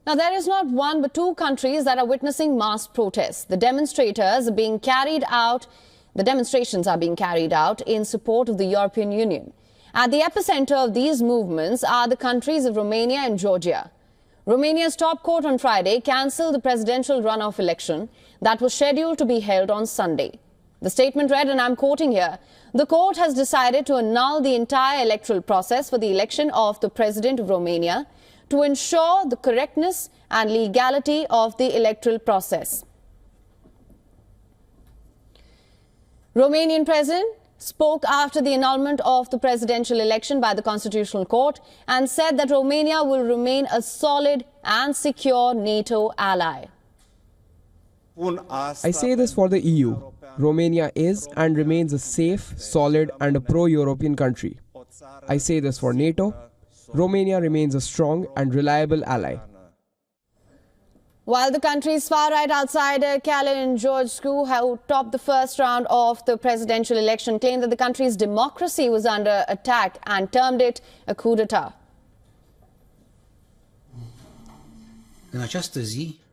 Now, there is not one but two countries that are witnessing mass protests. The demonstrations are being carried out in support of the European Union. At the epicenter of these movements are the countries of Romania and Georgia. Romania's top court on Friday cancelled the presidential runoff election that was scheduled to be held on Sunday. The statement read, and I'm quoting here, "The court has decided to annul the entire electoral process for the election of the president of Romania to ensure the correctness and legality of the electoral process." Romanian president spoke after the annulment of the presidential election by the Constitutional Court and said that Romania will remain a solid and secure NATO ally. I say this for the EU. Romania is and remains a safe, solid and a pro-European country. I say this for NATO. Romania remains a strong and reliable ally. While the country's far-right outsider Calin Georgescu, who topped the first round of the presidential election, claimed that the country's democracy was under attack and termed it a coup d'etat.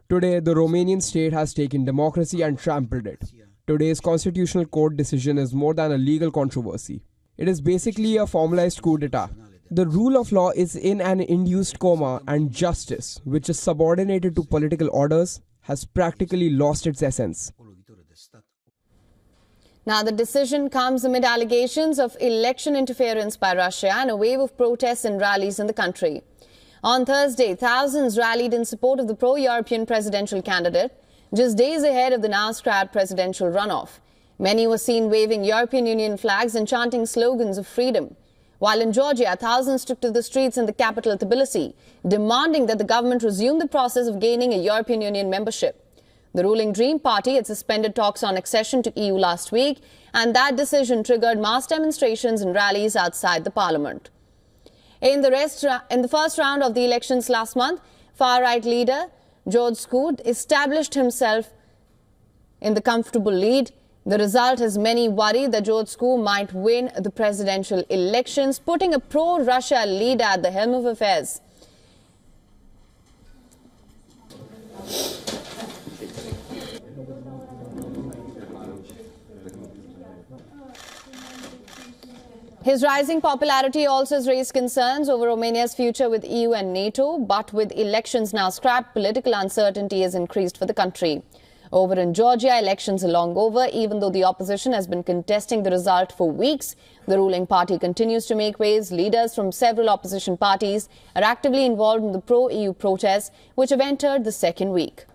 Today, the Romanian state has taken democracy and trampled it. Today's Constitutional Court decision is more than a legal controversy. It is basically a formalized coup d'etat. The rule of law is in an induced coma, and justice, which is subordinated to political orders, has practically lost its essence. Now, the decision comes amid allegations of election interference by Russia and a wave of protests and rallies in the country. On Thursday, thousands rallied in support of the pro-European presidential candidate, just days ahead of the now scrapped presidential runoff. Many were seen waving European Union flags and chanting slogans of freedom. While in Georgia, thousands took to the streets in the capital Tbilisi, demanding that the government resume the process of gaining a European Union membership. The ruling Dream Party had suspended talks on accession to EU last week, and that decision triggered mass demonstrations and rallies outside the parliament. In the first round of the elections last month, far-right leader Georgescu established himself in the comfortable lead. The result has many worried that Georgescu might win the presidential elections, putting a pro-Russia leader at the helm of affairs. His rising popularity also has raised concerns over Romania's future with EU and NATO, but with elections now scrapped, political uncertainty has increased for the country. Over in Georgia, elections are long over. Even though the opposition has been contesting the result for weeks, the ruling party continues to make waves. Leaders from several opposition parties are actively involved in the pro-EU protests, which have entered the second week.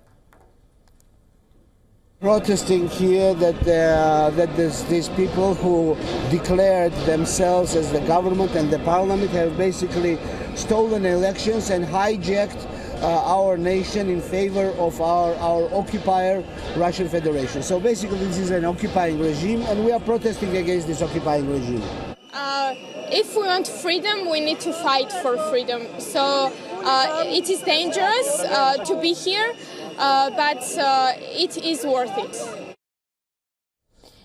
Protesting here that these people who declared themselves as the government and the parliament have basically stolen elections and hijacked our nation in favor of our occupier, Russian Federation. So basically this is an occupying regime, and we are protesting against this occupying regime. If we want freedom, we need to fight for freedom. So it is dangerous to be here, but it is worth it.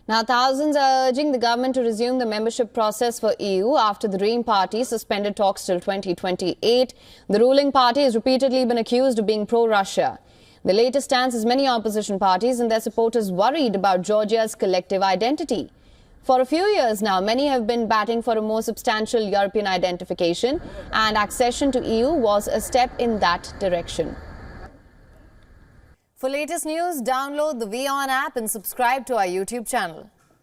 Now, thousands are urging the government to resume the membership process for EU after the Dream Party suspended talks till 2028. The ruling party has repeatedly been accused of being pro-Russia. The latest stance has many opposition parties and their supporters worried about Georgia's collective identity. For a few years now, many have been batting for a more substantial European identification, and accession to EU was a step in that direction. For latest news, download the WION app and subscribe to our YouTube channel.